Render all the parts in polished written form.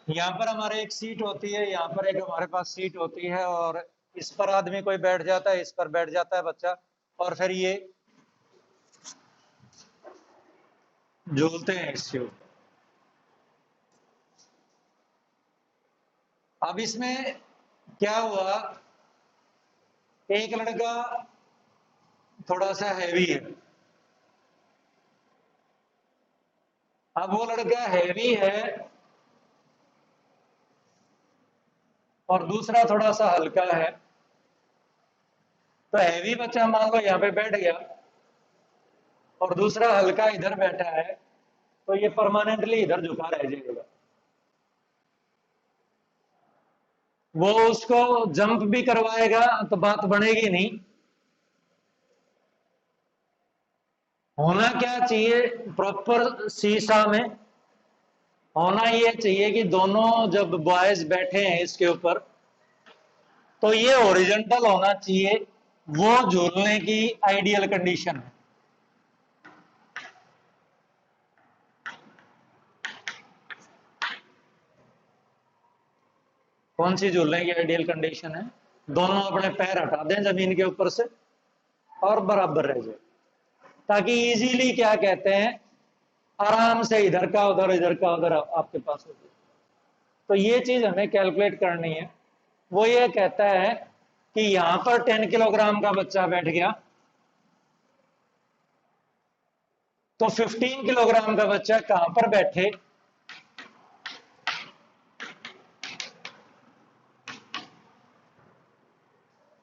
यहाँ पर हमारे एक सीट होती है, यहाँ पर एक हमारे पास सीट होती है, और इस पर आदमी कोई बैठ जाता है, इस पर बैठ जाता है बच्चा, और फिर ये झूलते हैं इसके ऊपर। अब इसमें क्या हुआ, एक लड़का थोड़ा सा हैवी है। अब वो लड़का हैवी है और दूसरा थोड़ा सा हल्का है। तो हैवी बच्चा मान लो यहाँ पे बैठ गया और दूसरा हल्का इधर बैठा है, तो ये परमानेंटली इधर झुका रह जाएगा। वो उसको जंप भी करवाएगा तो बात बनेगी नहीं। होना क्या चाहिए प्रॉपर सीसा में, होना ये चाहिए कि दोनों जब बॉयज बैठे हैं इसके ऊपर तो ये हॉरिजॉन्टल होना चाहिए, वो झूलने की आइडियल कंडीशन है। कौन सी झूलने की आइडियल कंडीशन है? दोनों अपने पैर हटा दें जमीन के ऊपर से और बराबर रह जाए, ताकि इजीली क्या कहते हैं आराम से इधर का उधर इधर का उधर आपके पास हो जाए। तो ये चीज हमें कैलकुलेट करनी है। वो ये कहता है कि यहां पर 10 किलोग्राम का बच्चा बैठ गया तो 15 किलोग्राम का बच्चा कहां पर बैठे,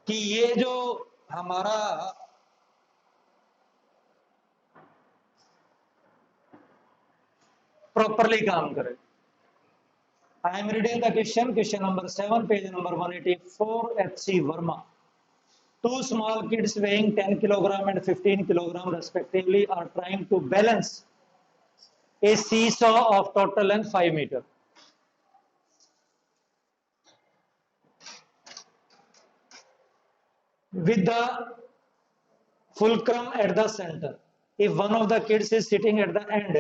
कि ये जो हमारा प्रॉपरली काम करे। I am reading the question number 7, page number 184, H C. Verma. Two small kids weighing 10 kilogram and 15 kilogram respectively are trying to balance a seesaw of total length 5 meter. With the fulcrum at the center. If one of the kids is sitting at the end,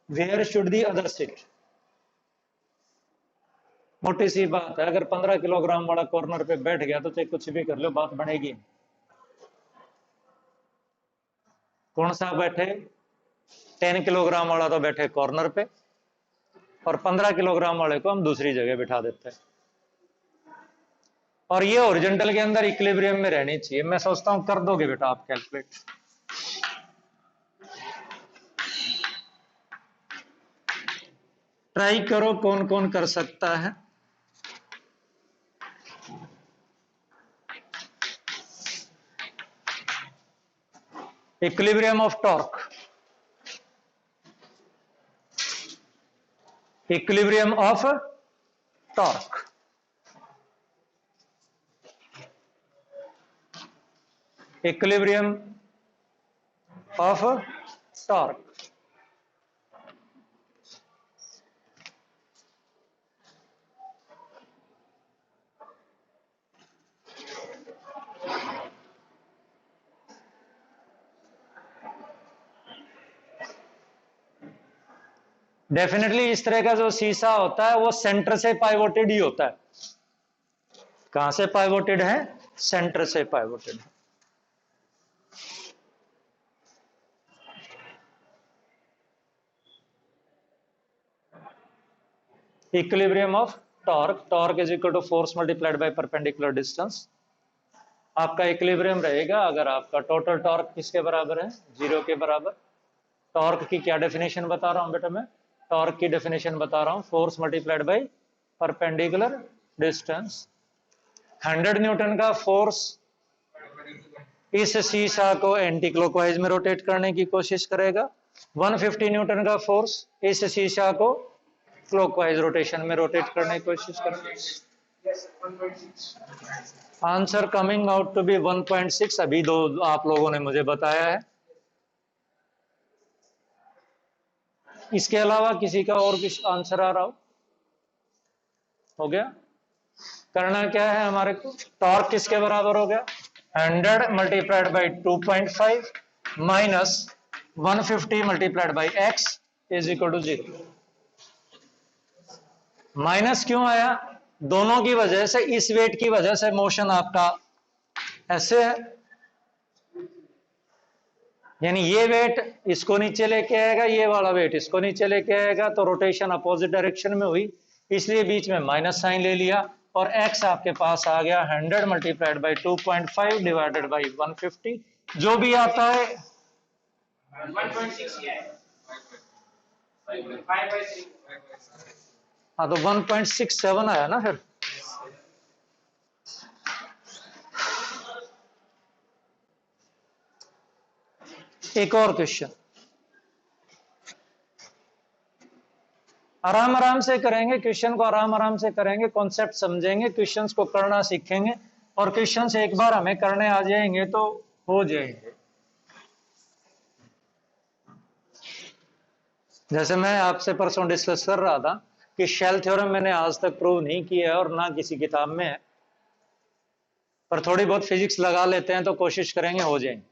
where should the other sit? मोटी सी बात है, अगर 15 kilogram वाला corner पे बैठ गया तो चाहे कुछ भी कर लो बात बनेगी। कौन सा बैठे? 10 किलोग्राम वाला तो बैठे कॉर्नर पे और 15 किलोग्राम वाले को हम दूसरी जगह बिठा देते हैं। और ये हॉरिजॉन्टल के अंदर इक्विलिब्रियम में रहनी चाहिए। मैं सोचता हूं कर दोगे बेटा आप कैलकुलेट। ट्राई करो कौन कौन कर सकता है। Equilibrium of torque, equilibrium of torque, equilibrium of torque. Definitely इस तरह का जो सीसा होता है वो सेंटर से पाइवोटेड ही होता है। कहां से पाइवोटेड है? सेंटर से पाइवोटेड है। Equilibrium of torque, torque is equal to force multiplied by perpendicular distance. आपका इक्विलिब्रियम रहेगा अगर आपका टोटल टॉर्क किसके बराबर है? 0 के बराबर। टॉर्क की क्या डेफिनेशन बता रहा हूं बेटा मैं? टॉर्क की डेफिनेशन बता रहा हूं, force multiplied by perpendicular distance. 100 Newton का फोर्स इस सीसा को एंटी क्लॉकवाइज में रोटेट करने की कोशिश करेगा। 150 न्यूटन का फोर्स इस सीसा को क्लॉकवाइज रोटेशन में रोटेट करने की कोशिश करेगा। Answer coming out to be 1.6। अभी दो आप लोगों ने मुझे बताया है। इसके अलावा किसी का और कुछ आंसर आ रहा हो गया? करना क्या है हमारे को? टॉर्क किसके बराबर हो गया? 100 multiplied by 2.5 minus 150 multiplied by x is equal to 0। Minus क्यों आया? दोनों की वजह से, इस वेट की वजह से मोशन आपका ऐसे है, यानी ये वेट इसको नीचे लेके आएगा, ये वाला वेट इसको नीचे लेके आएगा, तो रोटेशन अपोजिट डायरेक्शन में हुई, इसलिए बीच में माइनस साइन ले लिया और x आपके पास आ गया 100 मल्टीप्लाइड बाई 2.5 डिवाइडेड बाई 150, जो भी आता है 1.6 है। हाँ, तो 1.67 आया ना फिर। एक और क्वेश्चन, आराम आराम से करेंगे क्वेश्चन को, आराम आराम से करेंगे, कॉन्सेप्ट समझेंगे, क्वेश्चंस को करना सीखेंगे, और क्वेश्चंस एक बार हमें करने आ जाएंगे तो हो जाएंगे। जैसे मैं आपसे परसों डिस्कस कर रहा था कि शेल थ्योरम मैंने आज तक प्रूव नहीं किया है और ना किसी किताब में है, पर थोड़ी बहुत फिजिक्स लगा लेते हैं तो कोशिश करेंगे हो जाएंगे।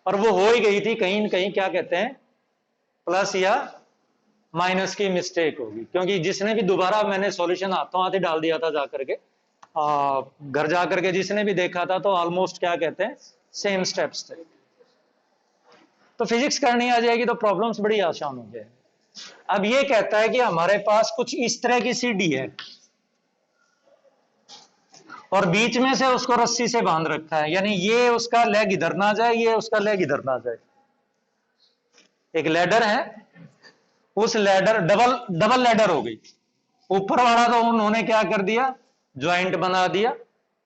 और वो हो ही गई थी कहीं न कहीं, क्या कहते हैं, प्लस या माइनस की मिस्टेक होगी, क्योंकि जिसने भी दोबारा मैंने सॉल्यूशन हाथों हाथ ही डाल दिया था जाकर के, घर जाकर के जिसने भी देखा था तो ऑलमोस्ट क्या कहते हैं सेम स्टेप्स थे। तो फिजिक्स करनी आ जाएगी तो प्रॉब्लम्स बड़ी आसान हो जाएगी। अब ये कहता है कि हमारे पास कुछ इस तरह की सीढ़ी है और बीच में से उसको रस्सी से बांध रखा है, यानी ये उसका लेग इधर ना जाए, ये उसका लेग इधर ना जाए। एक लैडर है, उस लैडर डबल लैडर हो गई, ऊपर वाला तो उन्होंने क्या कर दिया, ज्वाइंट बना दिया,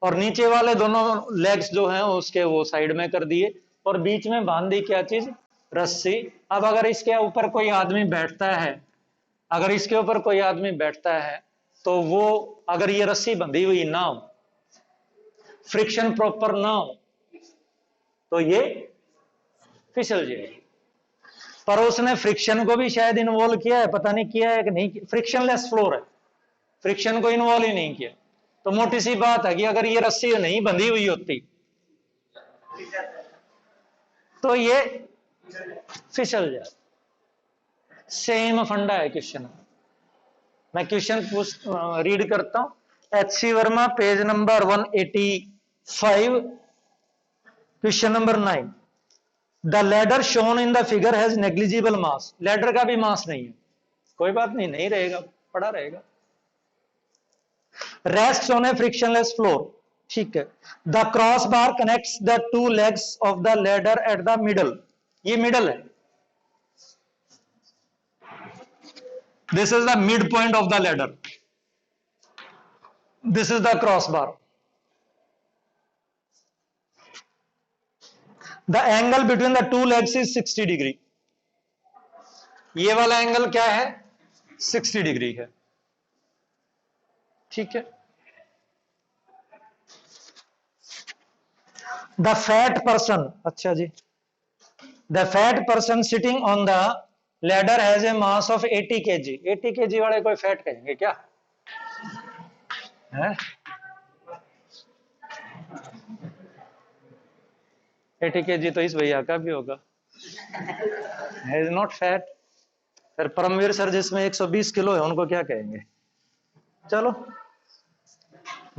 और नीचे वाले दोनों लेग्स जो हैं उसके वो साइड में कर दिए, और बीच में बांध दी क्या चीज, रस्सी। अब अगर इसके ऊपर कोई आदमी बैठता है, अगर इसके ऊपर कोई आदमी बैठता है तो वो, अगर ये रस्सी बंधी हुई ना हो, फ्रिक्शन प्रॉपर ना हो, तो ये फिसल जाएगी। पर उसने फ्रिक्शन को भी शायद इन्वॉल्व किया है, पता नहीं किया है कि नहीं, फ्रिक्शनलेस फ्लोर है, फ्रिक्शन को इन्वॉल्व ही नहीं किया। तो मोटी सी बात है कि अगर ये रस्सी नहीं बंधी हुई होती तो ये फिसल जाए। सेम फंडा है क्वेश्चन। मैं क्वेश्चन रीड करता हूं, H C. Verma, page number 185, question number 9। The ladder shown in the figure has negligible mass. Ladder का भी मास नहीं है, कोई बात नहीं, नहीं रहेगा, पड़ा रहेगा। Rest on A frictionless floor, ठीक है। The cross bar connects the two legs of the ladder at the middle, ये मिडल है, this is the mid point of the ladder, this is the cross bar. The angle between the two legs is 60 degree, ये वाला angle क्या है, 60 degree है, ठीक है। The fat person, अच्छा जी, the fat person sitting on the ladder has a mass of 80 kg। 80 kg वाले कोई फैट कहेंगे क्या है? 80 kg तो इस भैया का भी होगा, इज नॉट फैट। फिर परमवीर सर जिसमें 120 किलो है उनको क्या कहेंगे? चलो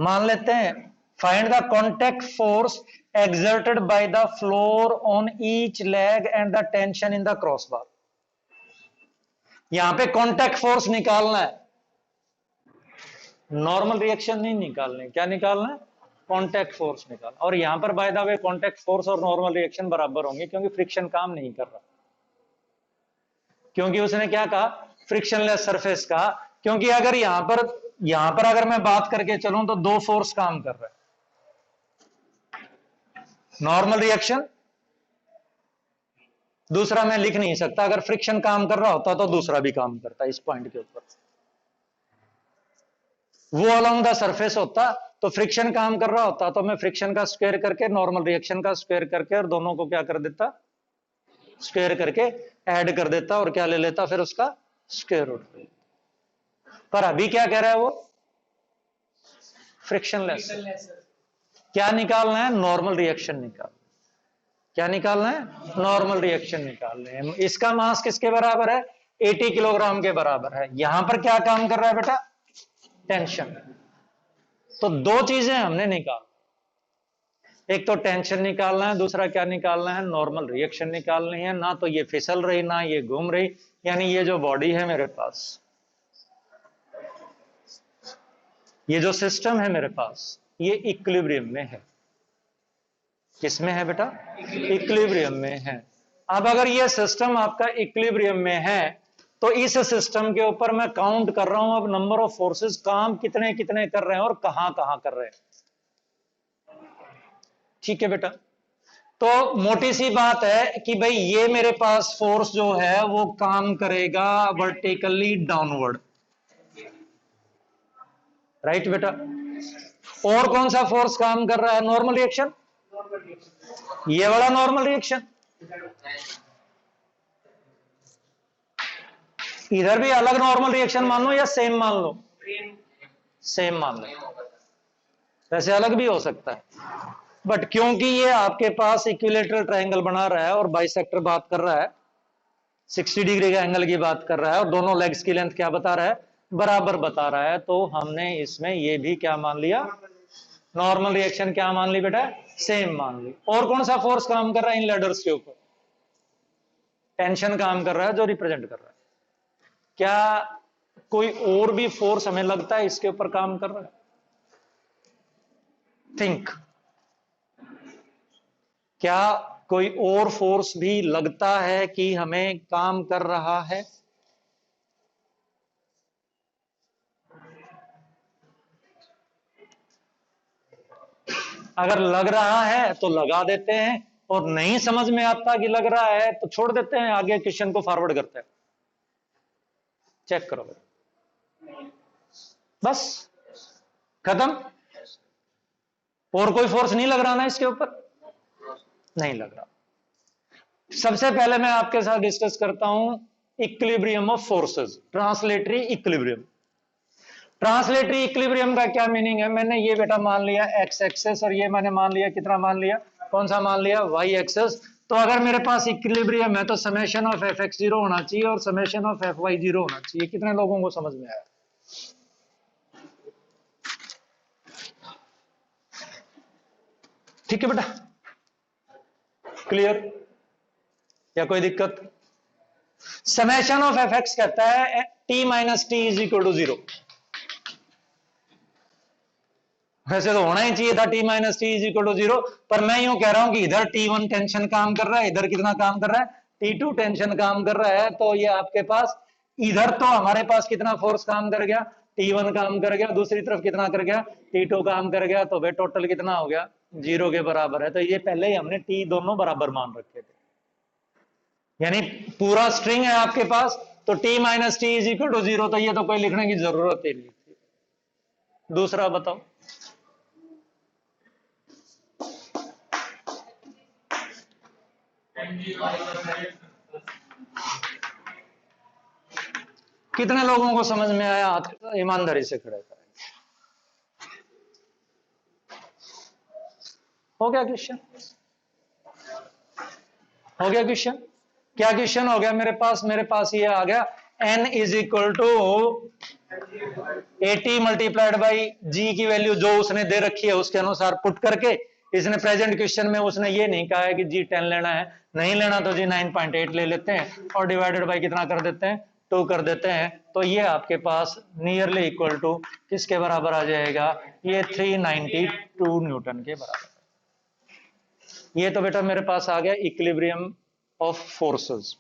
मान लेते हैं, find the contact force exerted by the floor on each leg and the tension in the crossbar। यहां पे कॉन्टैक्ट फोर्स निकालना है, नॉर्मल रिएक्शन नहीं निकालने, क्या निकालना है, कॉन्टैक्ट फोर्स निकाल। और यहां पर by the way contact force और नॉर्मल रिएक्शन बराबर होंगे, क्योंकि फ्रिक्शन काम नहीं कर रहा, क्योंकि उसने क्या कहा, फ्रिक्शनलेस सरफेस कहा। क्योंकि अगर यहां पर अगर मैं बात करके चलूं तो दो फोर्स काम कर रहा है, नॉर्मल रिएक्शन, दूसरा मैं लिख नहीं सकता, अगर फ्रिक्शन काम कर रहा होता तो दूसरा भी काम करता। इस पॉइंट के ऊपर वो अलोंग द सरफेस होता तो फ्रिक्शन काम कर रहा होता, तो मैं फ्रिक्शन का स्क्वायर करके, नॉर्मल रिएक्शन का स्क्वायर करके, और दोनों को क्या कर देता, स्क्वायर करके ऐड कर देता, और क्या ले लेता फिर उसका स्क्वायर रूट। पर अभी क्या कह रहा है वो, फ्रिक्शनलेस। क्या निकालना है, नॉर्मल रिएक्शन निकाल, क्या निकालना है, नॉर्मल रिएक्शन निकालना है। इसका मास किसके बराबर है, 80 किलोग्राम के बराबर है। यहां पर क्या काम कर रहा है बेटा, टेंशन। तो दो चीजें हमने निकाल, एक तो टेंशन निकालना है, दूसरा क्या निकालना है, नॉर्मल रिएक्शन निकालनी है। ना तो ये फिसल रही ना ये घूम रही, यानी ये जो बॉडी है मेरे पास, ये जो सिस्टम है मेरे पास, ये इक्विलिब्रियम में है। किसमें है बेटा? इक्विलिब्रियम में है। अब अगर ये सिस्टम आपका इक्विलिब्रियम में है तो इस सिस्टम के ऊपर मैं काउंट कर रहा हूं अब नंबर ऑफ फोर्सेस काम कितने कितने कर रहे हैं और कहां कहां कर रहे हैं। ठीक है बेटा, तो मोटी सी बात है कि भाई ये मेरे पास फोर्स जो है वो काम करेगा वर्टिकली डाउनवर्ड, राइट बेटा। और कौन सा फोर्स काम कर रहा है? नॉर्मल रिएक्शन, ये वाला नॉर्मल रिएक्शन। इधर भी अलग नॉर्मल रिएक्शन मान लो या सेम मान लो? सेम मान लो, वैसे अलग भी हो सकता है, बट क्योंकि ये आपके पास इक्विलेटरल ट्रायंगल बना रहा है और बाइसेक्टर बात कर रहा है, 60 डिग्री का एंगल की बात कर रहा है और दोनों लेग्स की लेंथ क्या बता रहा है? बराबर बता रहा है, तो हमने इसमें ये भी क्या मान लिया? नॉर्मल रिएक्शन क्या मान ली बेटा? सेम मान ली। और कौन सा फोर्स काम कर रहा है इन लेडर्स के ऊपर? टेंशन काम कर रहा है जो रिप्रेजेंट कर रहा है। क्या कोई और भी फोर्स हमें लगता है इसके ऊपर काम कर रहा है? थिंक, क्या कोई और फोर्स भी लगता है कि हमें काम कर रहा है? अगर लग रहा है तो लगा देते हैं, और नहीं समझ में आता कि लग रहा है तो छोड़ देते हैं, आगे क्वेश्चन को फॉरवर्ड करते हैं। चेक करो, बस खत्म। और कोई फोर्स नहीं लग रहा ना इसके ऊपर? नहीं लग रहा। सबसे पहले मैं आपके साथ डिस्कस करता हूं equilibrium of forces, translatory equilibrium. Translatory equilibrium का क्या मीनिंग है? मैंने ये बेटा मान लिया एक्स एक्सेस और ये मैंने मान लिया, कितना मान लिया? कौन सा मान लिया? Y axis. तो अगर मेरे पास इक्विलिब्रियम है तो summation of F X zero होना चाहिए और summation of F Y zero होना चाहिए। कितने लोगों को समझ में आया? ठीक है बेटा, क्लियर या कोई दिक्कत? समेशन ऑफ एफ एक्स कहता है T minus T is equal to zero. वैसे तो होना ही चाहिए था T minus T is equal to zero, पर मैं यूं कह रहा हूं कि इधर T1 टेंशन काम कर रहा है, इधर कितना काम कर रहा है? T2 टेंशन काम कर रहा है। तो ये आपके पास इधर तो हमारे पास कितना फोर्स काम कर गया? T1 काम कर गया, दूसरी तरफ कितना कर गया? T2 काम कर गया। तो भाई टोटल कितना हो गया? जीरो के बराबर है। तो ये पहले ही हमने T दोनों बराबर मान रखे थे, यानी पूरा स्ट्रिंग है आपके पास, तो T minus T is equal to zero. तो ये तो कोई लिखने की जरूरत ही नहीं थी। दूसरा बताओ, कितने लोगों को समझ में आया? हाथ ईमानदारी से खड़े करें। हो गया क्वेश्चन? हो गया क्वेश्चन? क्या क्वेश्चन हो गया मेरे पास? मेरे पास ये आ गया n is equal to 80 multiplied by g की वैल्यू जो उसने दे रखी है उसके अनुसार पुट करके। इसने प्रेजेंट क्वेश्चन में उसने ये नहीं कहा है कि जी 10 लेना है, नहीं लेना तो जी 9.8 ले लेते हैं और डिवाइडेड बाई कितना कर देते हैं? 2 कर देते हैं। तो ये आपके पास नियरली इक्वल टू किसके बराबर आ जाएगा? ये 392 न्यूटन के बराबर। ये तो बेटा मेरे पास आ गया equilibrium of forces.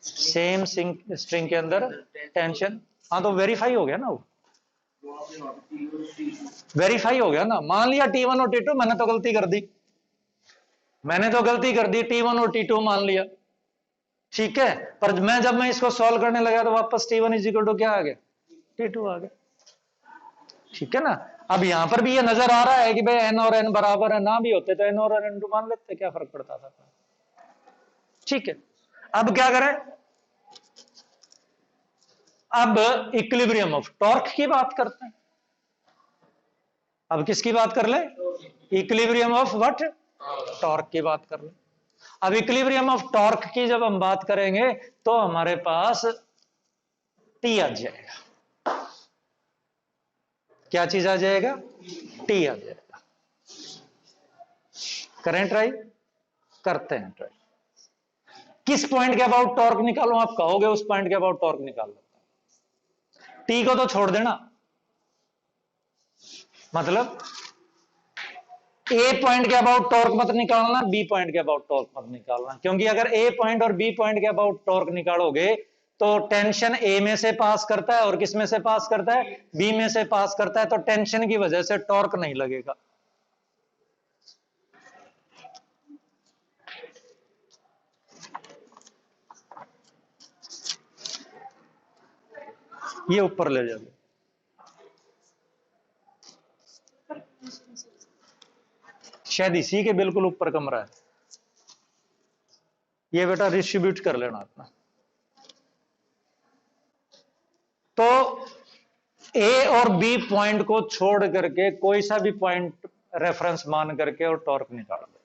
Same string के अंदर टेंशन, हाँ तो वेरीफाई हो गया ना, वो वेरीफाई हो गया ना। मान लिया T1 और T2, मैंने तो गलती कर दी, T1 और T2 मान लिया, ठीक है। पर जब मैं इसको सॉल्व करने लगा तो वापस T1 इज इक्वल टू क्या आ गया? T2 आ गया, ठीक है ना। अब यहां पर भी ये नजर आ रहा है कि भाई n और n बराबर है, ना भी होते तो n और n2 मान लेते, क्या फर्क पड़ता था? ठीक है, अब क्या करें? अब इक्विलिब्रियम ऑफ टॉर्क की बात करते हैं। अब किसकी बात कर ले? Equilibrium of what? टॉर्क की बात कर ले। अब इक्विलिब्रियम ऑफ टॉर्क की जब हम बात करेंगे तो हमारे पास टी आ जाएगा। क्या चीज आ जाएगा? टी आ जाएगा। करें ट्राई, करते हैं ट्राई। किस पॉइंट के अबाउट टॉर्क निकालो? आप कहोगे उस पॉइंट के अबाउट टॉर्क निकाल लो। टी को तो छोड़ देना, मतलब ए पॉइंट के अबाउट टॉर्क मत निकालना, बी पॉइंट के अबाउट टॉर्क मत निकालना, क्योंकि अगर ए पॉइंट और बी पॉइंट के अबाउट टॉर्क निकालोगे तो टेंशन ए में से पास करता है और किस में से पास करता है? बी में से पास करता है, तो टेंशन की वजह से टॉर्क नहीं लगेगा। ये ऊपर ले जाओगे, शायद इसी के बिल्कुल ऊपर कमरा है। ये बेटा डिस्ट्रीब्यूट कर लेना अपना। तो ए और बी पॉइंट को छोड़ करके कोई सा भी पॉइंट रेफरेंस मान करके और टॉर्क निकाल दो।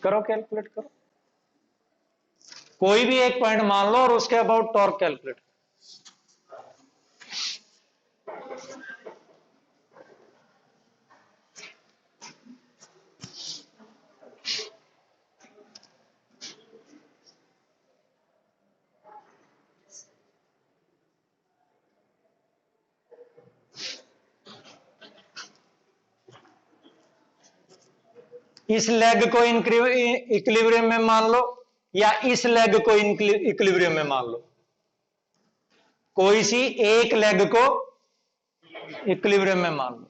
करो, कैलकुलेट करो, कोई भी एक पॉइंट मान लो और उसके अबाउट टॉर्क कैलकुलेट। इस लेग को इक्विलिब्रियम में मान लो या इस लेग को इक्विलिब्रियम में मान लो। कोई सी एक लेग को इक्विलिब्रियम में मान लो,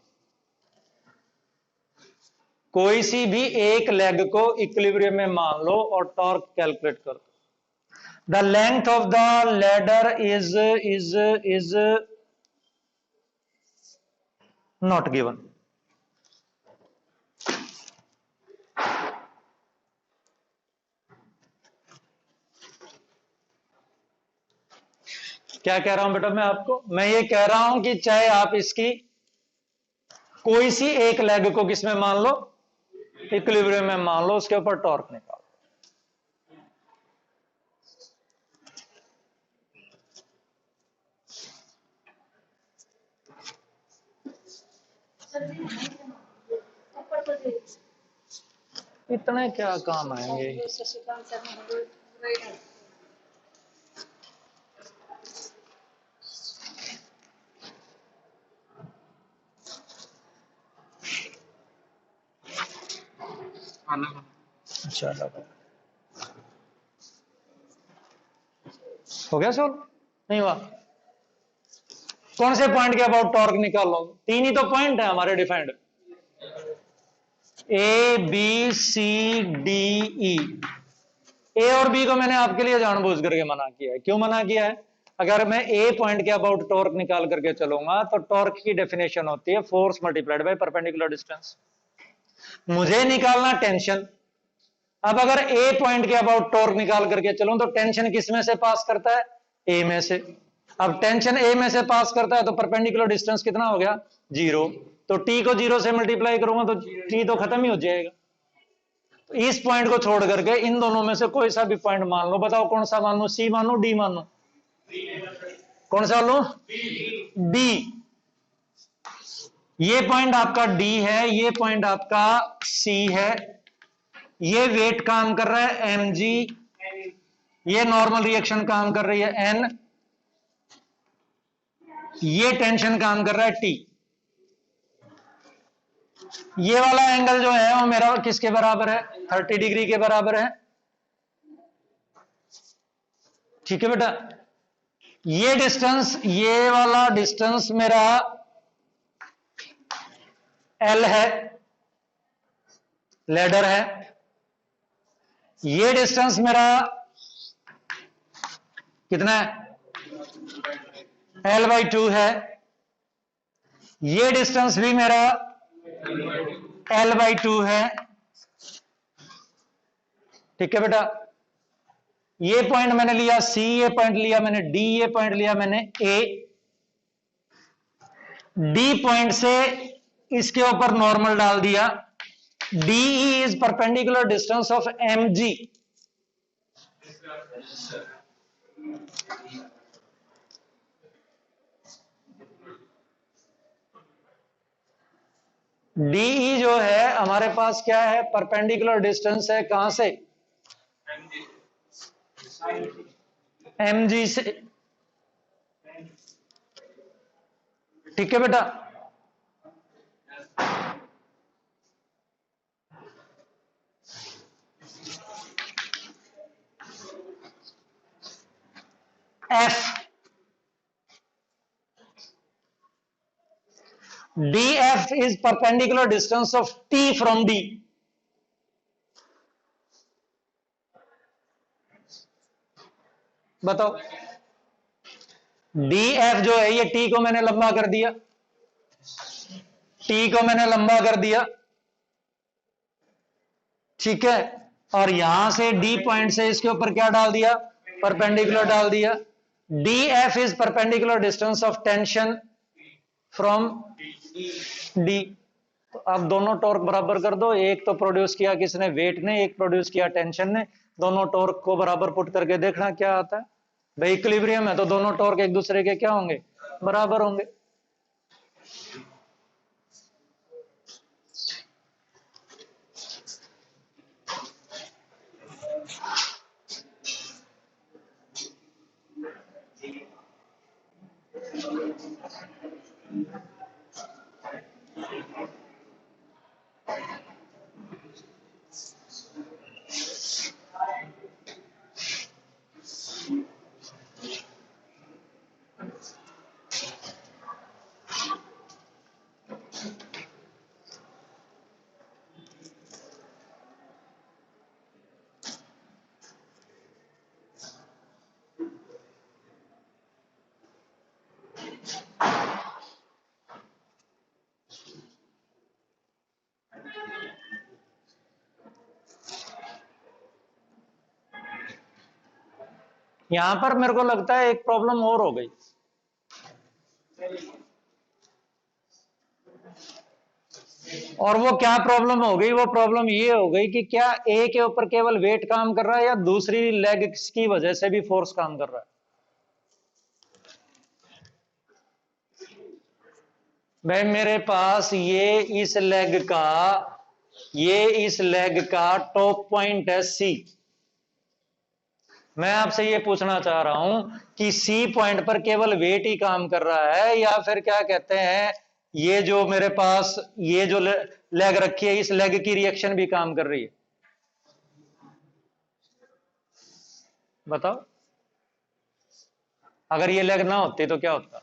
कोई सी भी एक लेग को इक्विलिब्रियम में मान लो और टॉर्क कैलकुलेट करो। The length of the ladder is not given. क्या कह रहा हूं बेटा मैं आपको? मैं ये कह रहा हूं कि चाहे आप इसकी कोई सी एक लेग को किसमें मान लो? इक्विलिब्रियम में मान लो, उसके ऊपर टॉर्क निकालो। इतने क्या काम आएंगे? चलो हो गया सोल्व? नहीं हुआ? कौन से पॉइंट के अबाउट टॉर्क निकालो? तीन ही तो पॉइंट है हमारे defined, A B C D E. A और बी को मैंने आपके लिए जानबूझ करके मना किया है। क्यों मना किया है? अगर मैं ए पॉइंट के अबाउट टॉर्क निकाल करके चलूंगा तो टॉर्क की डेफिनेशन होती है force multiplied by perpendicular distance. मुझे निकालना टेंशन। अब अगर ए पॉइंट के अबाउट टॉर्क निकाल करके चलूं तो टेंशन किस में से पास करता है? ए में से। अब टेंशन ए में से पास करता है तो परपेंडिकुलर डिस्टेंस कितना हो गया? 0। तो टी को 0 से मल्टीप्लाई करूंगा तो टी तो खत्म ही हो जाएगा। तो इस पॉइंट को छोड़ करके इन दोनों में से कोई सा भी पॉइंट मान लो। बताओ कौन सा मान लो? सी मान लो, डी मान लो? कौन सा लो? डी। ये पॉइंट आपका डी है, ये पॉइंट आपका सी है। ये वेट काम कर रहा है mg, ये नॉर्मल रिएक्शन काम कर रही है n, ये टेंशन काम कर रहा है T। ये वाला एंगल जो है वो मेरा किसके बराबर है? 30 डिग्री के बराबर है। ठीक है बेटा, ये डिस्टेंस, ये वाला डिस्टेंस मेरा L है, लैडर है। ये डिस्टेंस मेरा कितना है, L/2 है। ये डिस्टेंस भी मेरा L/2 है। ठीक है बेटा, ये पॉइंट मैंने लिया C, ये पॉइंट लिया मैंने D, ये पॉइंट लिया मैंने A। D पॉइंट से इसके ऊपर नॉर्मल डाल दिया। DE is perpendicular distance of MG। DE जो है हमारे पास क्या है, परपेंडिकुलर डिस्टेंस है कहां से, MG से। ठीक है बेटा, F, DF is perpendicular distance of T from D। बताओ, DF जो है ये T को मैंने लंबा कर दिया, T को मैंने लंबा कर दिया, ठीक है। और यहां से D पॉइंट से इसके ऊपर क्या डाल दिया, परपेंडिकुलर डाल दिया। DF is perpendicular distance of tension from D। तो अब दोनों टॉर्क बराबर कर दो, एक तो प्रोड्यूस किया किसने, वेट ने, एक प्रोड्यूस किया टेंशन ने। दोनों टॉर्क को बराबर पुट करके देखना क्या आता है। भाई इक्विलिब्रियम है तो दोनों टॉर्क एक दूसरे के क्या होंगे, बराबर होंगे। यहां पर मेरे को लगता है एक प्रॉब्लम और हो गई। और वो क्या प्रॉब्लम हो गई, वो प्रॉब्लम ये हो गई कि क्या ए के ऊपर केवल वेट काम कर रहा है या दूसरी लेग की वजह से भी फोर्स काम कर रहा है। भाई मेरे पास ये इस लेग का टॉप पॉइंट है सी। मैं आपसे ये पूछना चाह रहा हूं कि सी पॉइंट पर केवल वेट ही काम कर रहा है या फिर क्या कहते हैं, ये जो मेरे पास ये जो लेग रखी है इस लेग की रिएक्शन भी काम कर रही है। बताओ, अगर ये लेग ना होती तो क्या होता,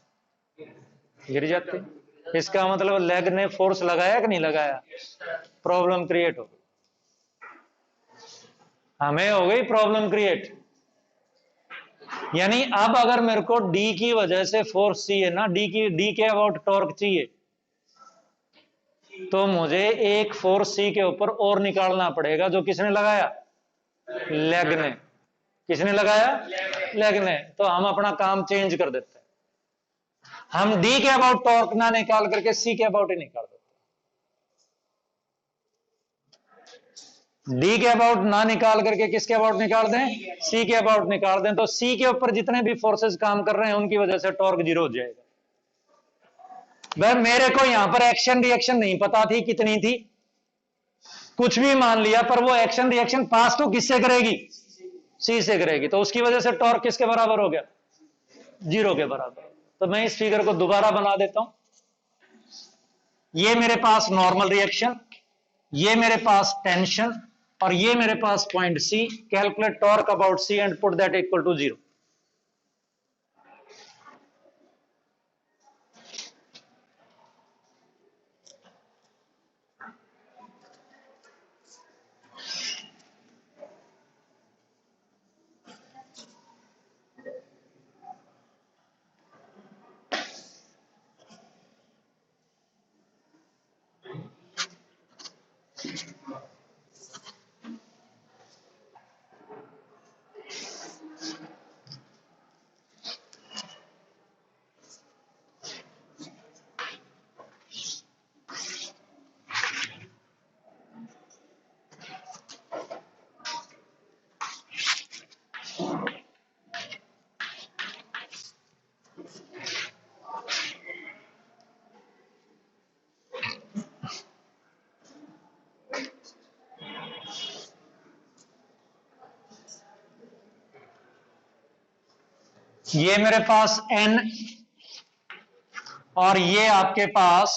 गिर जाती। इसका मतलब लेग ने फोर्स लगाया कि नहीं लगाया, प्रॉब्लम क्रिएट हो गई, हमें हो गई प्रॉब्लम क्रिएट। यानी अब अगर मेरे को डी की वजह से फोर्स चाहिए ना, डी के अबाउट टॉर्क चाहिए, तो मुझे एक फोर्स सी के ऊपर और निकालना पड़ेगा जो किसने लगाया, लेग ने। किसने लगाया, लेग ने। तो हम अपना काम चेंज कर देते हैं, हम डी के अबाउट टॉर्क ना निकाल करके सी के अबाउट ही निकाल देते हैं। डी के अबाउट ना निकाल करके किसके अबाउट निकाल दें, सी के अबाउट निकाल दें। तो सी के ऊपर जितने भी फोर्सेस काम कर रहे हैं उनकी वजह से टॉर्क जीरो हो जाएगा। भाई मेरे को यहां पर एक्शन रिएक्शन नहीं पता थी कितनी थी, कुछ भी मान लिया, पर वो एक्शन रिएक्शन पास तो किससे करेगी, सी से करेगी। तो उसकी वजह से टॉर्क किसके बराबर हो गया, जीरो के बराबर। तो मैं इस फिगर को दोबारा बना देता हूं। ये मेरे पास नॉर्मल रिएक्शन, ये मेरे पास टेंशन, और ये मेरे पास point C. Calculate torque about C and put that equal to zero. ये मेरे पास n और ये आपके पास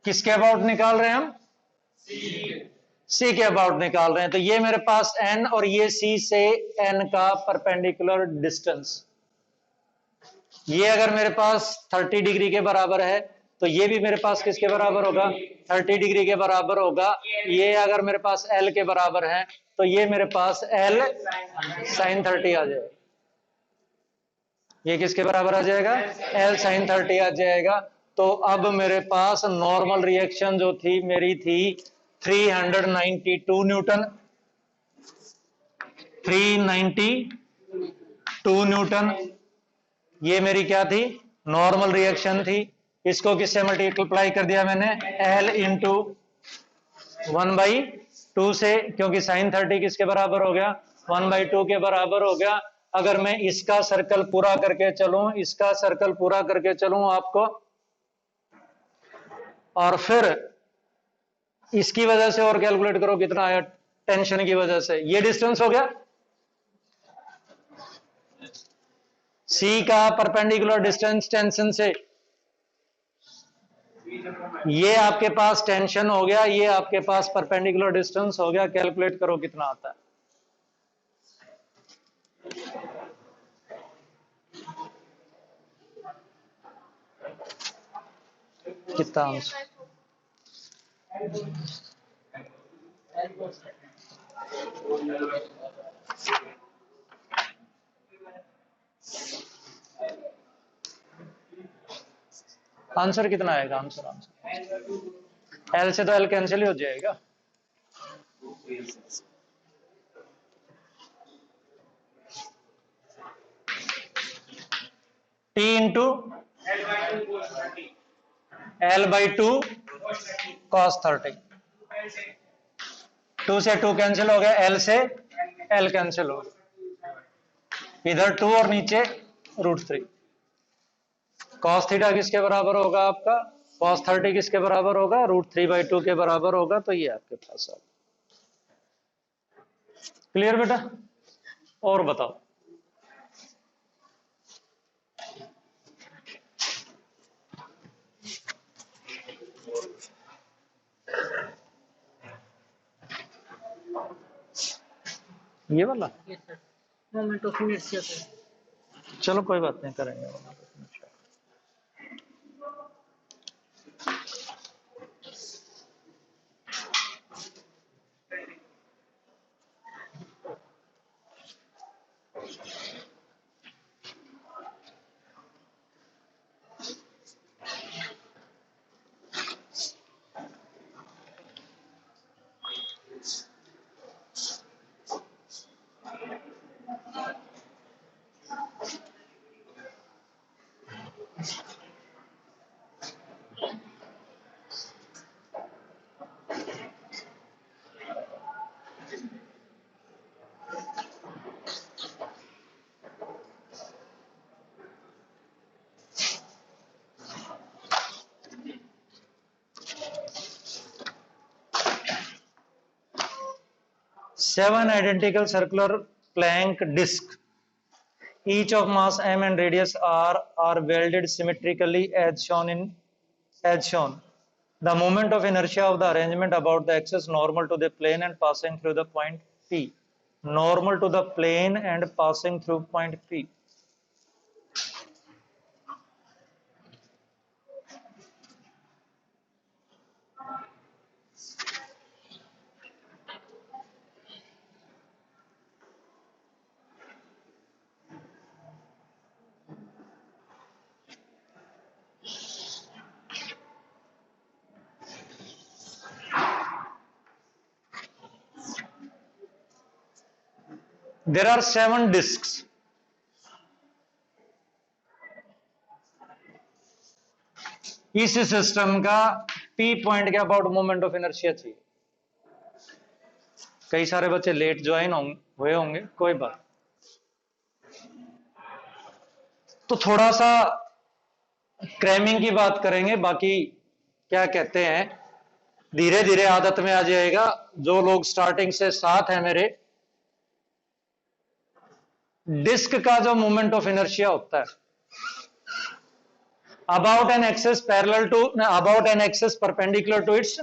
किसके अबाउट निकाल रहे हैं हम? सी के अबाउट निकाल रहे हैं। तो ये मेरे पास n और ये सी से n का परपेंडिकुलर डिस्टेंस, ये अगर मेरे पास 30 डिग्री के बराबर है तो ये भी मेरे पास किसके बराबर होगा? 30 डिग्री के बराबर होगा। ये अगर मेरे पास l के बराबर है तो ये मेरे पास l sin 30 आ जाएगा। ये किसके बराबर आ जाएगा? L sin 30 आ जाएगा। तो अब मेरे पास नॉर्मल रिएक्शन जो थी मेरी थी 392 न्यूटन, 392 न्यूटन, ये मेरी क्या थी? नॉर्मल रिएक्शन थी। इसको किससे मल्टीप्लाई कर दिया मैंने? L इंटू 1/2 से, क्योंकि साइन 30 किसके बराबर हो गया? 1/2 के बराबर हो गया। अगर मैं इसका सर्कल पूरा करके चलूं, इसका सर्कल पूरा करके चलूं आपको, और फिर इसकी वजह से और कैलकुलेट करो कितना आया टेंशन की वजह से, ये डिस्टेंस हो गया सी का परपेंडिकुलर डिस्टेंस टेंशन से, ये आपके पास टेंशन हो गया, ये आपके पास परपेंडिकुलर डिस्टेंस हो गया। कैलकुलेट करो कितना आता है। कितना आंसर? आंसर कितना आएगा? आंसर एल से तो एल कैंसिल ही हो जाएगा। टी इंटू L/2 cos 30, 2 से 2 कैंसिल हो गया, L से L कैंसिल हो गया, इधर 2 और नीचे √3। cos थीटा किसके बराबर होगा आपका? cos 30 किसके बराबर होगा? √3/2 के बराबर होगा। तो ये आपके पास आ, क्लियर बेटा? और बताओ। ये वाला मोमेंट ऑफ इनर्शिया, चलो कोई बात नहीं, करेंगे। Seven identical circular plank discs, each of mass m and radius r, are welded symmetrically as shown. The moment of inertia of the arrangement about the axis normal to the plane and passing through the point P. Normal to the plane and passing through point P. There are 7 discs, इस system का P point के about moment of inertia चाहिए। कई सारे बच्चे late join हुए होंगे, कोई बात। तो थोड़ा सा क्रैमिंग की बात करेंगे, बाकी क्या कहते हैं धीरे धीरे आदत में आ जाएगा। जो लोग स्टार्टिंग से साथ है मेरे, डिस्क का जो मोमेंट ऑफ इनर्शिया होता है about an axis parallel to about an axis perpendicular to its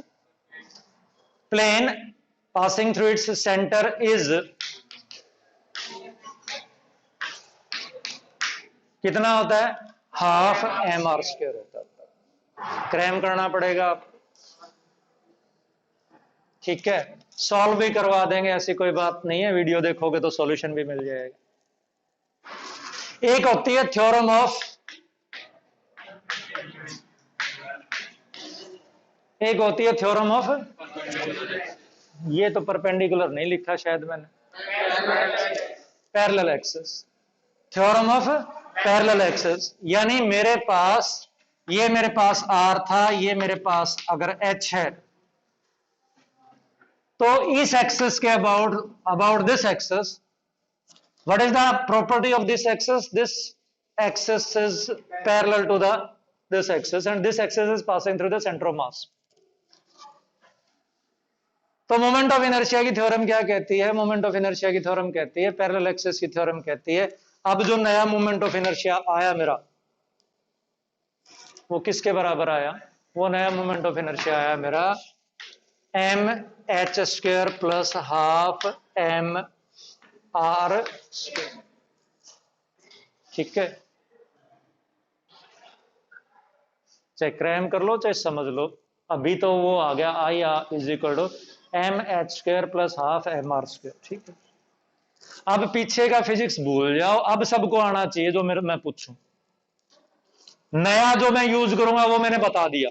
plane passing through its center is कितना होता है, हाफ एम आर स्क्वायर होता है। क्रैम करना पड़ेगा, ठीक है। सॉल्व भी करवा देंगे, ऐसी कोई बात नहीं है, वीडियो देखोगे तो सॉल्यूशन भी मिल जाएगा। एक होती है थ्योरम ऑफ, एक होती है थ्योरम ऑफ, ये तो परपेंडिकुलर नहीं लिखा शायद मैंने, parallel axis, theorem of parallel axis. यानी मेरे पास, ये मेरे पास आर था, ये मेरे पास अगर एच है, तो इस एक्सिस के about this axis, what is the property of this axis? This axis is parallel to the this axis and this axis is passing through the centre of mass. तो moment of inertia की theorem क्या कहती है? Moment of inertia की theorem कहती है, parallel axis की theorem कहती है, अब जो नया मोमेंट ऑफ इनर्शिया आया मेरा, वो किसके बराबर आया? वो नया मोमेंट ऑफ इनर्शिया आया मेरा M H square plus half M R square, ठीक है। चाहे क्रैम कर लो चाहे समझ लो, अभी तो वो आ गया I is equal to M H square plus half M R square, ठीक है। अब पीछे का फिजिक्स भूल जाओ, अब सबको आना चाहिए जो मैं पूछूं। नया जो मैं यूज करूंगा वो मैंने बता दिया,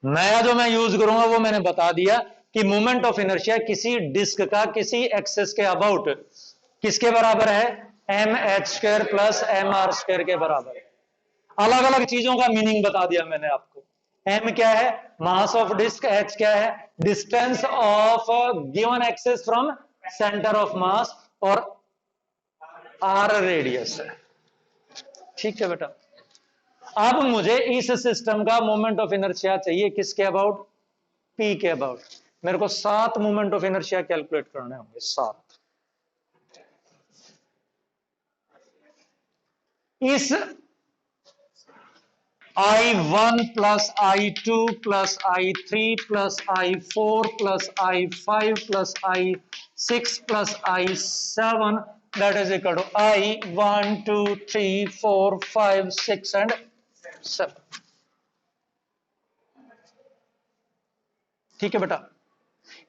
नया जो मैं यूज करूंगा वो मैंने बता दिया कि मोमेंट ऑफ इनर्शिया किसी डिस्क का किसी एक्सिस के अबाउट किसके बराबर है? M H square plus M R square के बराबर है। अलग अलग चीजों का मीनिंग बता दिया मैंने आपको। एम क्या है? Mass of disc. एच क्या है? Distance of given axis from centre of मास, और आर रेडियस है, ठीक है बेटा। अब मुझे इस सिस्टम का मोमेंट ऑफ इनर्शिया चाहिए, किसके अबाउट? पी के अबाउट। मेरे को 7 मोमेंट ऑफ इनर्शिया कैलकुलेट करने होंगे, 7। इस I1 plus I2 plus I3 plus I4 plus I5 plus I6 plus I7 that is equal to I1 2 3 4 5 6 and 7, ठीक है बेटा।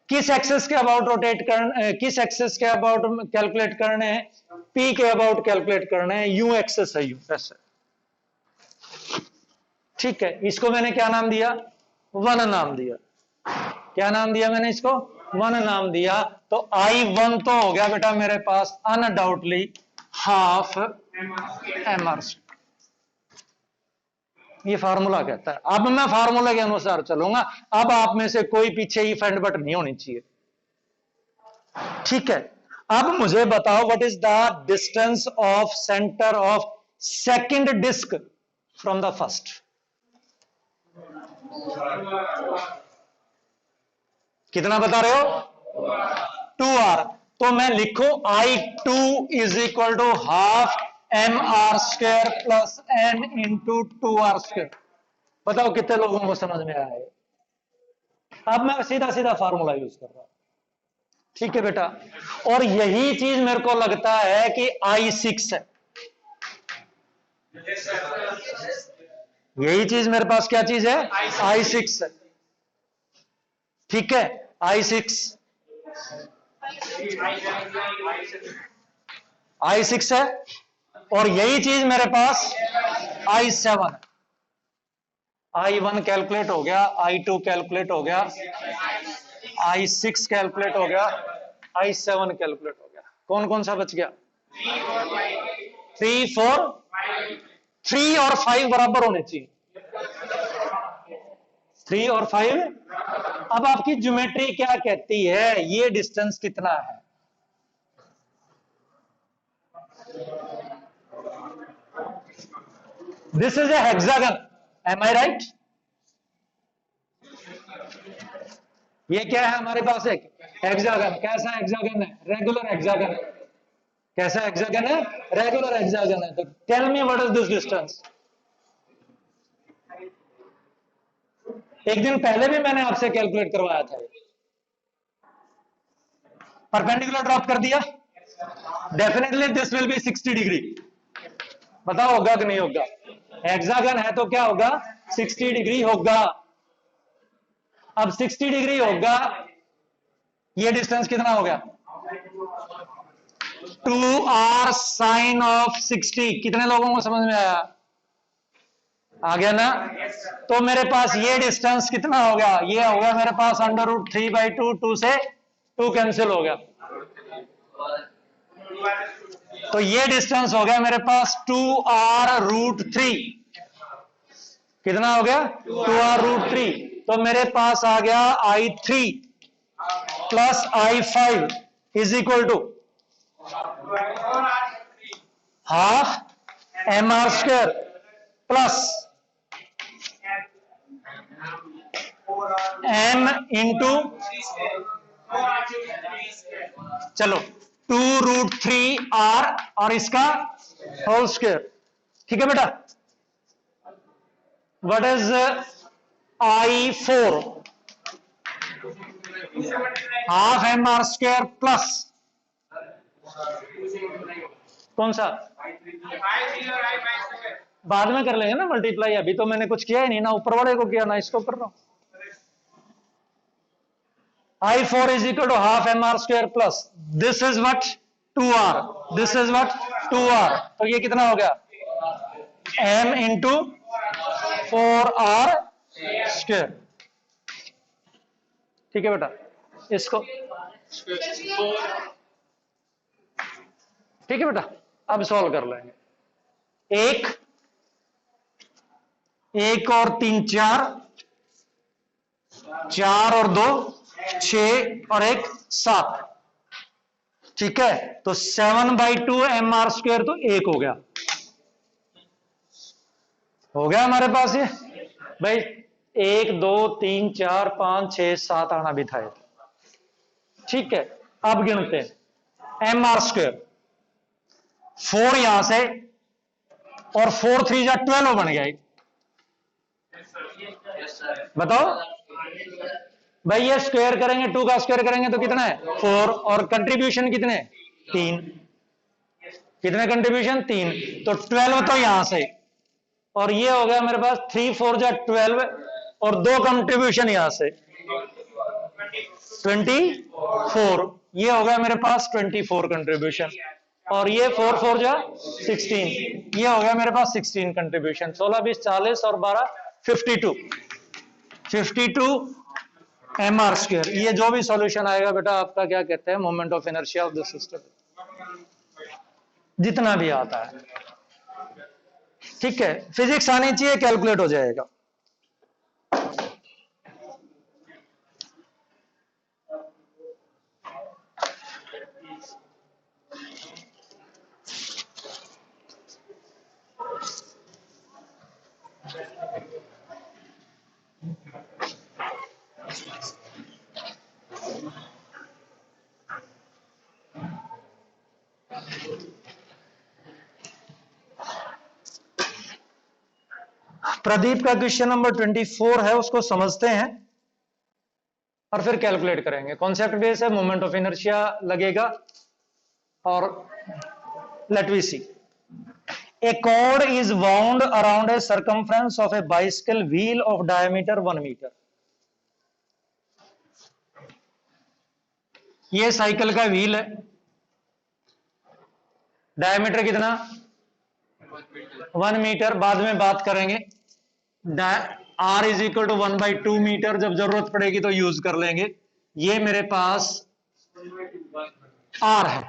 किस एक्सिस के अबाउट रोटेट करने, किस एक्सिस के अबाउट कैलकुलेट करने हैं? पी के अबाउट कैलकुलेट करने हैं। यू एक्सिस है, यू ऐसे, ठीक है। इसको मैंने क्या नाम दिया? 1 नाम दिया। क्या नाम दिया मैंने इसको? 1 नाम दिया। तो I1 तो हो गया बेटा मेरे पास अनडाउटली हाफ एम आर, ये फार्मूला कहता है। अब मैं फार्मूला के अनुसार चलूंगा। अब आप में से कोई पीछे इफ एंड बट नहीं होनी चाहिए, ठीक है। अब मुझे बताओ what is the distance of centre of second disc from the first? कितना बता रहे हो? 2r। तो मैं लिखूं I2 is equal to half M R square plus N into 2r square. बताओ कितने लोगों को समझ में आया है? अब मैं सीधा सीधा फार्मूला यूज कर रहा हूं, ठीक है बेटा। और यही चीज मेरे को लगता है कि I6 है। यही चीज मेरे पास क्या चीज है? I6 है, ठीक है। I6 है, और यही चीज मेरे पास I7 है। I1 कैलकुलेट हो गया, I2 कैलकुलेट हो गया, I6 कैलकुलेट हो गया, I7 कैलकुलेट हो गया। कौन कौन सा बच गया? 3, 4, 3 और 5 बराबर होने चाहिए। 3 और 5। अब आपकी ज्योमेट्री क्या कहती है, ये डिस्टेंस कितना है? This is a hexagon, am I right? ये क्या है हमारे पास? एक हेक्सागन। कैसा हेक्सागन है? रेगुलर हेक्सागन है। कैसा हेक्सागन है? रेगुलर हेक्सागन है। तो tell me what is this distance? एक दिन पहले भी मैंने आपसे कैलकुलेट करवाया था। परपेंडिकुलर ड्रॉप कर दिया, definitely this will be 60 degree. बताओ होगा कि नहीं होगा? हेक्सागन है तो क्या होगा? 60 डिग्री होगा। अब 60 डिग्री होगा, ये डिस्टेंस कितना हो गया? 2r sign of 60। कितने लोगों को समझ में आया? आ गया ना? तो मेरे पास ये डिस्टेंस कितना हो गया? ये होगा मेरे पास √3/2। 2 से 2 कैंसिल हो गया, तो ये डिस्टेंस हो गया मेरे पास 2r√3। कितना हो गया? 2r√3। तो मेरे पास आ गया I3 plus I5 is equal to half mr² plus m into, चलो 2√3r और इसका होल स्क्वायर। ठीक है बेटा? What is I4? Half mr² plus कौन सा? बाद में कर लेंगे ना मल्टीप्लाई, अभी तो मैंने कुछ किया ही नहीं, ना ऊपर वाले को किया ना इसको कर रहा हूं। I4 is equal to half mr² plus this is what 2r, this is what 2r। तो ये कितना हो गया? m into 4r²। ठीक है बेटा? इसको ठीक है बेटा? अब सॉल्व कर लेंगे। एक और 3 4, 4 और 2 6 और 1 7। ठीक है? तो 7/2 mr² तो 1 हो गया। हो गया हमारे पास ये भाई। 1 2 3 4 5 6 7 आना भी था। ठीक है? अब गिनते हैं। mr², 4 यहां से और 4 3 जा 12 बन गया। बताओ भाई, ये स्क्वायर करेंगे, 2 का स्क्वायर करेंगे तो कितना है? 4। और कंट्रीब्यूशन कितने? 3। कितने कंट्रीब्यूशन? 3। तो 12 तो यहां से, और ये हो गया मेरे पास 3 4 जा 12 और 2 कंट्रीब्यूशन यहां से 24। ये हो गया मेरे पास 24 कंट्रीब्यूशन, और ये 4 4 जा 16। ये हो गया मेरे पास 16 कंट्रीब्यूशन। 16 20 40 और 12 52 mr²। ये जो भी सॉल्यूशन आएगा बेटा आपका क्या कहते हैं? Moment of inertia of the system, जितना भी आता है। ठीक है? फिजिक्स आनी चाहिए, कैलकुलेट हो जाएगा। प्रदीप का क्वेश्चन नंबर 24 है, उसको समझते हैं और फिर कैलकुलेट करेंगे। कॉन्सेप्ट बेस है, मोमेंट ऑफ इनर्शिया लगेगा। और let we see, a cord is wound around a circumference of a bicycle wheel of diameter 1 metre. ये साइकिल का व्हील है, डायमीटर कितना? 1 मीटर। बाद में बात करेंगे। R is equal to 1/2 metre, जब जरूरत पड़ेगी तो यूज कर लेंगे। ये मेरे पास आर है,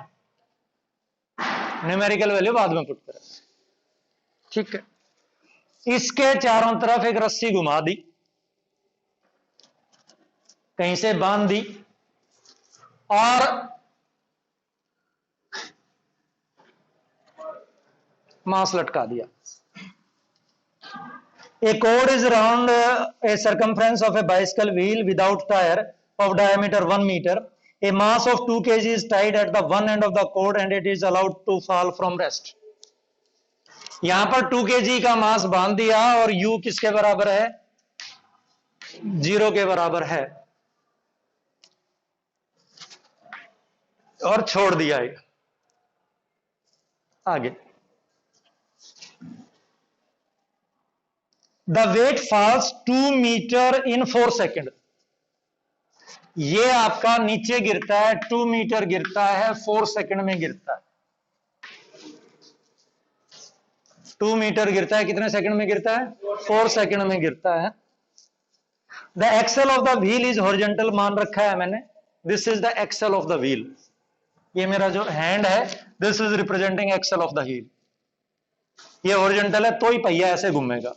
न्यूमेरिकल वैल्यू बाद में पुट करें। ठीक है, इसके चारों तरफ एक रस्सी घुमा दी, कहीं से बांध दी और मास लटका दिया। A cord is around a circumference of a bicycle wheel without tire of diameter 1 meter. A mass of 2 kg is tied at the one end of the cord and it is allowed to fall from rest. यहां पर 2 kg का मास बांध दिया और u किसके बराबर है? 0 के बराबर है और छोड़ दिया है। आगे The weight falls 2 metre in 4 second. ये आपका नीचे गिरता है, 2 मीटर गिरता है, 4 सेकेंड में गिरता है। 2 मीटर गिरता है, कितने सेकंड में गिरता है? 4 सेकंड में गिरता है। The axle of the wheel is horizontal मान रखा है मैंने, this is the axle of the wheel. ये मेरा जो हैंड है, this is representing axle of the wheel. ये हॉरिजॉन्टल है तो ही पहिया ऐसे घूमेगा।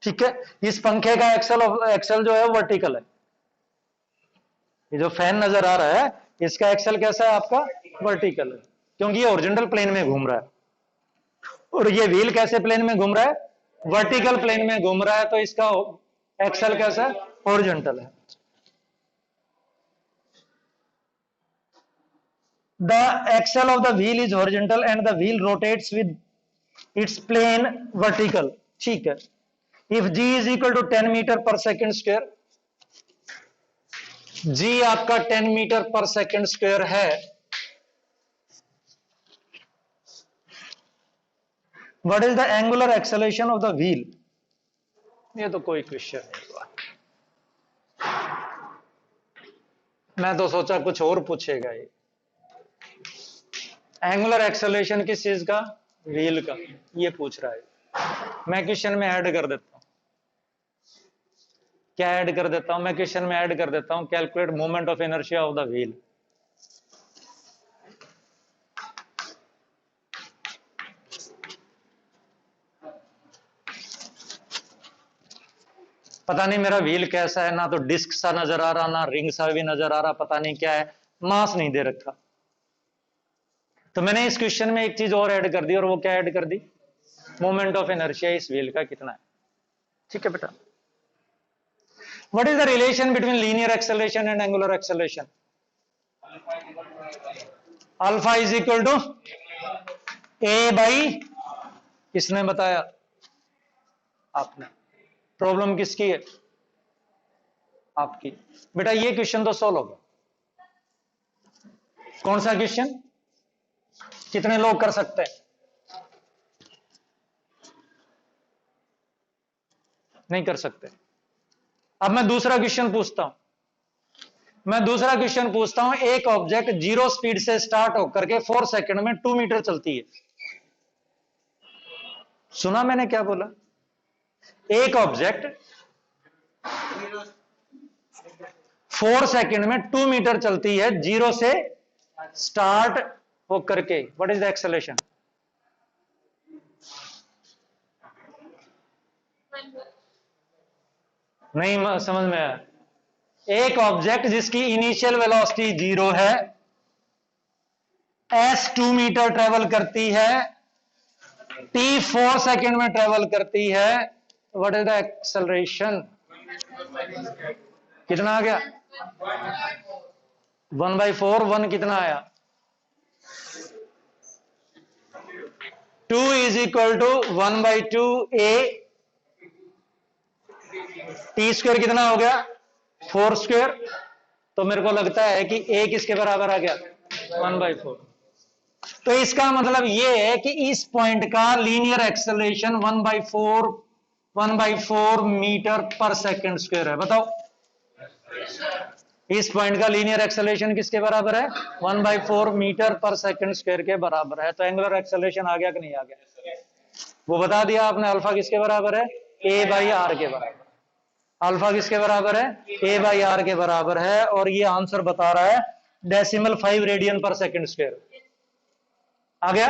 ठीक है, इस पंखे का एक्सल जो है वर्टिकल है। ये जो फैन नजर आ रहा है इसका एक्सल कैसा है आपका? वर्टिकल है, क्योंकि ये हॉरिजॉन्टल प्लेन में घूम रहा है। और ये व्हील कैसे प्लेन में घूम रहा है? वर्टिकल प्लेन में घूम रहा है, तो इसका एक्सल कैसा है? हॉरिजॉन्टल है। The axle of the wheel is horizontal and the wheel rotates with its plane vertical. ठीक है, if g is equal to 10 metre पर सेकेंड स्क्वायर, g आपका 10 मीटर पर सेकेंड स्क्वायर है, what is the angular acceleration of the wheel? ये तो कोई question नहीं हुआ, मैं तो सोचा कुछ और पूछेगा। ये एंगुलर एक्सेलरेशन किस चीज का? व्हील का, ये पूछ रहा है। मैं क्वेश्चन में ऐड कर देता हूं, क्या ऐड कर देता हूं मैं क्वेश्चन में? ऐड कर देता हूं calculate moment of inertia of the wheel. पता नहीं मेरा व्हील कैसा है, ना तो डिस्क सा नजर आ रहा, ना रिंग सा भी नजर आ रहा, पता नहीं क्या है, मास नहीं दे रखा। तो मैंने इस क्वेश्चन में एक चीज और ऐड कर दी, और वो क्या ऐड कर दी? मोमेंट ऑफ इनर्शिया इस व्हील का कितना है। ठीक है बेटा, what is the relation between linear acceleration and angular acceleration? Alpha is equal to A by, किसने बताया? आपने। प्रॉब्लम किसकी है? आपकी। बेटा ये क्वेश्चन तो सॉल्व होगा। कौन सा क्वेश्चन? कितने लोग कर सकते हैं? नहीं कर सकते। अब मैं दूसरा क्वेश्चन पूछता हूं, एक ऑब्जेक्ट 0 स्पीड से स्टार्ट होकर के 4 सेकंड में 2 मीटर चलती है। सुना मैंने क्या बोला? एक ऑब्जेक्ट 4 सेकंड में 2 मीटर चलती है 0 से स्टार्ट होकर के। What is the acceleration? नहीं समझ में आया। एक ऑब्जेक्ट जिसकी इनिशियल वेलोसिटी 0 है, s 2 मीटर ट्रेवल करती है, t 4 सेकेंड में ट्रेवल करती है, व्हाट इज द एक्सेलरेशन? कितना आ गया? 1/4। 1 कितना आया? 2 is equal to 1/2 a। T square कितना हो गया? 4 स्क्वायर। तो मेरे को लगता है कि a किसके बराबर आ गया? 1/4। तो इसका मतलब ये है कि इस पॉइंट का लीनियर एक्सेलरेशन 1/4 मीटर पर सेकेंड स्क्वायर है। बताओ, इस पॉइंट का लीनियर एक्सेलरेशन किसके बराबर है? 1/4 मीटर पर सेकेंड स्क्वायर के बराबर है। तो एंगुलर एक्सेलरेशन आ गया कि नहीं आ गया? वो बता दिया आपने। अल्फा किसके बराबर है? a/r के बराबर। अल्फा किसके बराबर है? a/r के बराबर है। और ये आंसर बता रहा है 0.5 रेडियन पर सेकंड स्क्वायर। आ गया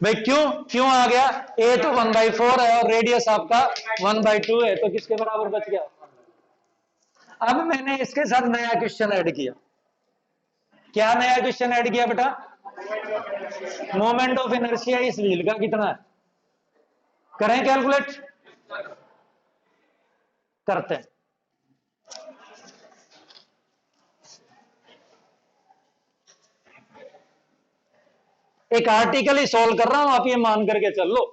भाई? क्यों आ गया? a तो 1/4 है और रेडियस आपका 1/2 है, तो किसके बराबर बच गया? अब मैंने इसके साथ नया क्वेश्चन ऐड किया। क्या नया क्वेश्चन ऐड किया बेटा? मोमेंट ऑफ इनर्शिया इस व्हील का कितना है? करें कैलकुलेट? करते हैं। एक आर्टिकल ही सॉल्व कर रहा हूं, आप ये मान करके चल लो।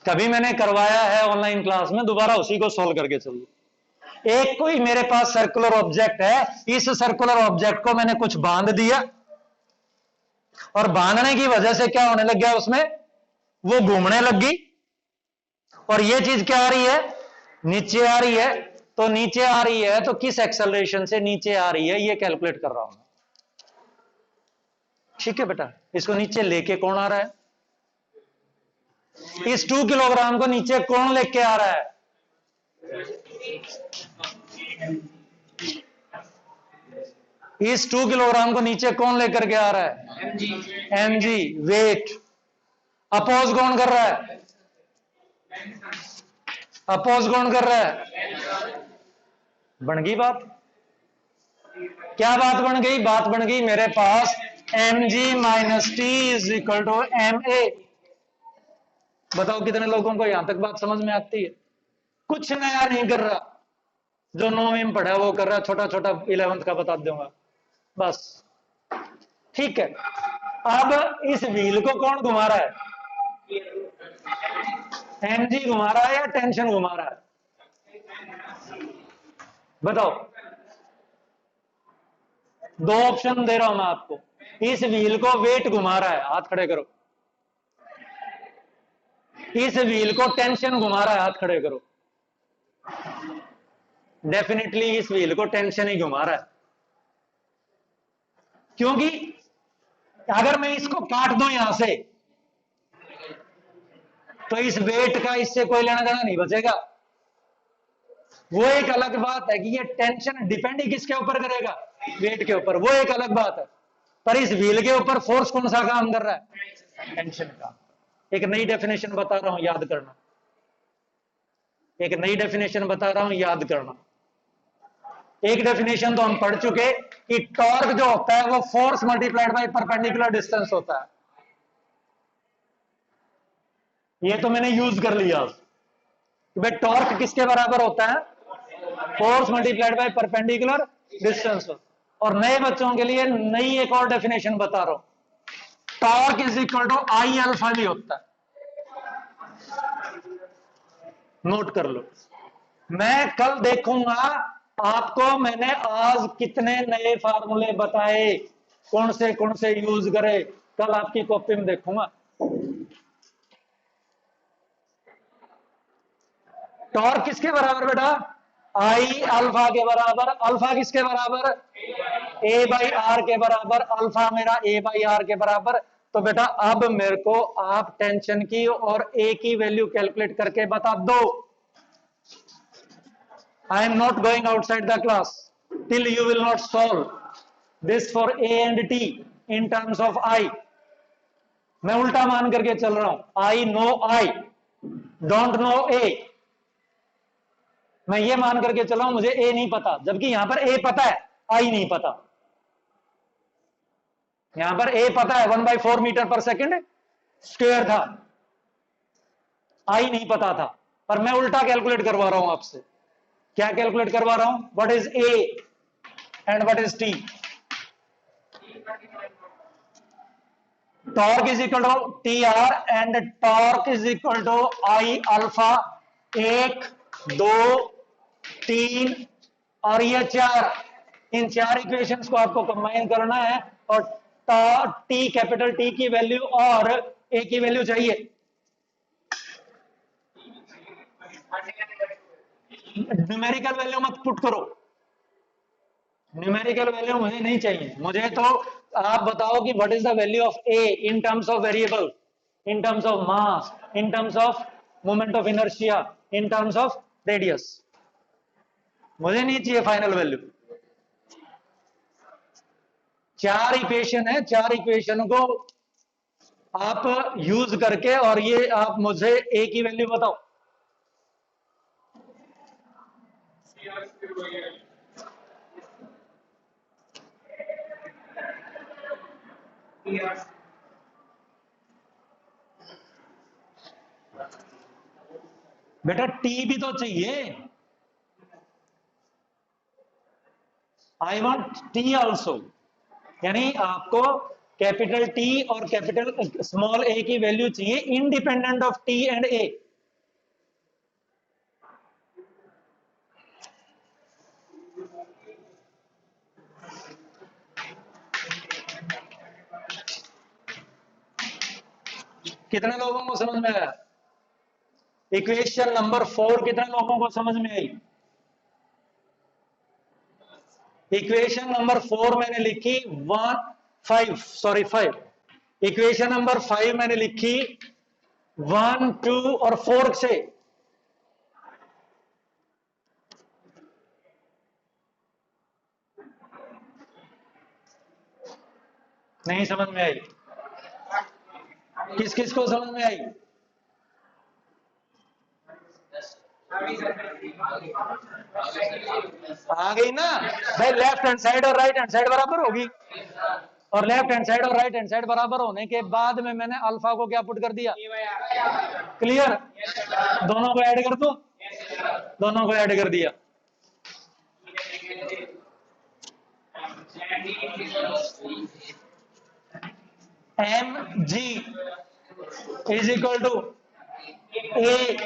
कभी मैंने करवाया है ऑनलाइन क्लास में, दोबारा उसी को सॉल्व करके चल लो। एक कोई मेरे पास सर्कुलर ऑब्जेक्ट है, इस सर्कुलर ऑब्जेक्ट को मैंने कुछ बांध दिया और बांधने की वजह से क्या होने लग गया? उसमें वो घूमने लग गई और ये चीज क्या आ रही है? नीचे आ रही है। तो नीचे आ रही है तो किस एक्सेलरेशन से नीचे आ रही है ये कैलकुलेट कर रहा हूं। ठीक है बेटा, इसको नीचे लेके कौन आ रहा है? इस 2 किलोग्राम को नीचे कौन लेके आ रहा है? इस 2 किलोग्राम को नीचे कौन लेकर के आ रहा है? mg wait. अपोज कौन कर रहा है? अपोज कौन कर रहा है? बन गई बात? क्या बात बन गई? बात बन गई मेरे पास mg - t = ma। बताओ कितने लोगों को यहां तक बात समझ में आती है? कुछ नया नहीं कर रहा, जो 9वीं में पढ़ा वो कर रहा, छोटा छोटा 11th का बता दूंगा बस। ठीक है, अब इस व्हील को कौन घुमा रहा है? mg घुमा रहा है या टेंशन घुमा रहा है? बताओ। दो ऑप्शन दे रहा हूं मैं आपको। इस व्हील को वेट घुमा रहा है, हाथ खड़े करो। इस व्हील को टेंशन घुमा रहा है, हाथ खड़े करो। डेफिनेटली इस व्हील को टेंशन ही घुमा रहा है, क्योंकि अगर मैं इसको काट दूं यहां से तो इस वेट का इससे कोई लेना देना नहीं बचेगा। वो एक अलग बात है कि ये टेंशन डिपेंड ही किसके ऊपर करेगा? वेट के ऊपर, वो एक अलग बात है। पर इस व्हील के ऊपर फोर्स कौन सा काम कर रहा है? टेंशन का। एक नई डेफिनेशन बता रहा हूं, याद करना। एक नई डेफिनेशन बता रहा हूं, याद करना। एक डेफिनेशन तो हम पढ़ चुके कि टॉर्क जो होता है वो force multiplied by perpendicular distance होता है। ये तो मैंने यूज कर लिया कि भाई टॉर्क किसके बराबर होता है? Force multiplied by perpendicular distance. और नए बच्चों के लिए नई एक और डेफिनेशन बता रहा हूं, टॉर्क = I अल्फा भी होता है। नोट कर लो। मैं कल देखूंगा आपको मैंने आज कितने नए फार्मूले बताए, कौन से यूज करे, कल आपकी कॉपी में देखूंगा। टॉर्क किसके बराबर बेटा? I अल्फा के बराबर। अल्फा किसके बराबर? a/r के बराबर। अल्फा मेरा a/r के बराबर। तो बेटा अब मेरे को आप टेंशन की और a की वैल्यू कैलकुलेट करके बता दो। I am not going outside the class till you will not solve this for a and t in terms of I. मैं उल्टा मान करके चल रहा हूं। I know I, don't know A। मैं ये मान करके चला हूं मुझे ए नहीं पता, जबकि यहां पर ए पता है, आई नहीं पता। यहां पर ए पता है 1/4 मीटर पर सेकंड स्क्वायर था, आई नहीं पता था। पर मैं उल्टा कैलकुलेट करवा रहा हूं आपसे। क्या कैलकुलेट करवा रहा हूं? What is A and what is T? Torque = TR and torque = I alpha. 1 2 3 और ये 4, इन 4 इक्वेशंस को आपको कंबाइन करना है और टी कैपिटल टी की वैल्यू और ए की वैल्यू चाहिए। न्यूमेरिकल वैल्यू मत पुट करो, न्यूमेरिकल वैल्यू मुझे नहीं चाहिए। मुझे तो आप बताओ कि what is the value of A in terms of variable, in terms of mass, in terms of moment of inertia, in terms of radius, मुझे नहीं चाहिए फाइनल वैल्यू। 4 इक्वेशन है, 4 इक्वेशन को आप यूज करके और ये आप मुझे ए की वैल्यू बताओ। बेटा टी भी तो चाहिए, आई वॉन्ट टी ऑल्सो, यानी आपको कैपिटल टी और कैपिटल स्मॉल ए की वैल्यू चाहिए इंडिपेंडेंट ऑफ टी एंड ए। कितने लोगों को समझ में आया? इक्वेशन नंबर 4 कितने लोगों को समझ में आई? इक्वेशन नंबर 4 मैंने लिखी 5। इक्वेशन नंबर 5 मैंने लिखी 1, 2 और 4 से। नहीं समझ में आई? किस किस को समझ में आई? आ गई ना भाई? लेफ्ट हैंड साइड और राइट हैंड साइड बराबर होगी, और लेफ्ट हैंड साइड और राइट हैंड साइड बराबर होने के बाद में मैंने अल्फा को क्या पुट कर दिया? क्लियर? दोनों को ऐड कर दो, दोनों को ऐड कर दिया। M G is equal to A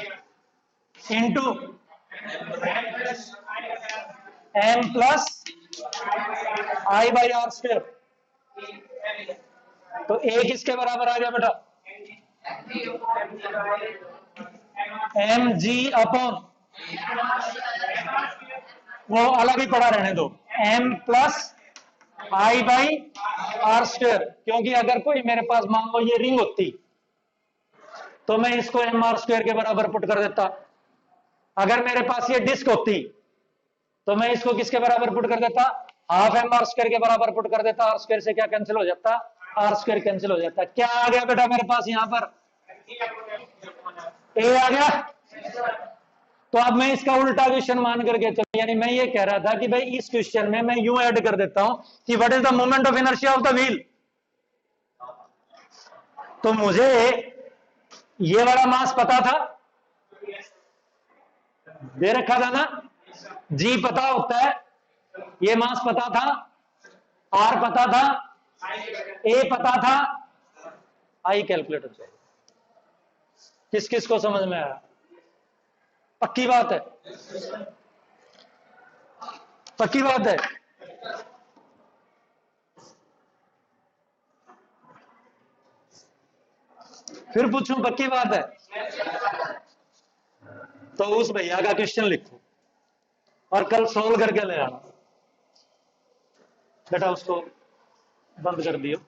into M plus I by R square. तो ए किसके बराबर आ गया बेटा? एम जी अपॉन, वो अलग ही पड़ा रहने दो, M plus I by R square. क्योंकि अगर कोई मेरे पास मान लो ये रिंग होती तो मैं इसको एम आर स्क्वायर के बराबर पुट कर देता। अगर मेरे पास ये डिस्क होती तो मैं इसको किसके बराबर पुट कर देता? हाफ एम आर स्क्वायर के बराबर पुट कर देता। आर स्क्वायर से क्या कैंसिल हो जाता? आर स्क्वायर कैंसिल हो जाता। क्या आ गया बेटा मेरे पास यहां पर? ए आ गया। तो अब मैं इसका उल्टा क्वेश्चन मान करके चलो, यानी मैं ये कह रहा था कि भाई इस क्वेश्चन में मैं यूं ऐड कर देता हूं कि what is the moment of inertia of the wheel. तो मुझे ये वाला मास पता था, दे रखा था ना, जी पता होता है, ये मास पता था, आर पता था, ए पता था, आई कैलकुलेटर चाहिए। किस किस को समझ में आया? पक्की बात है? पक्की बात है? फिर पूछूं पक्की बात है? तो उस भैया का क्वेश्चन लिखो और कल सोल्व करके ले आना। बेटा उसको बंद कर दियो।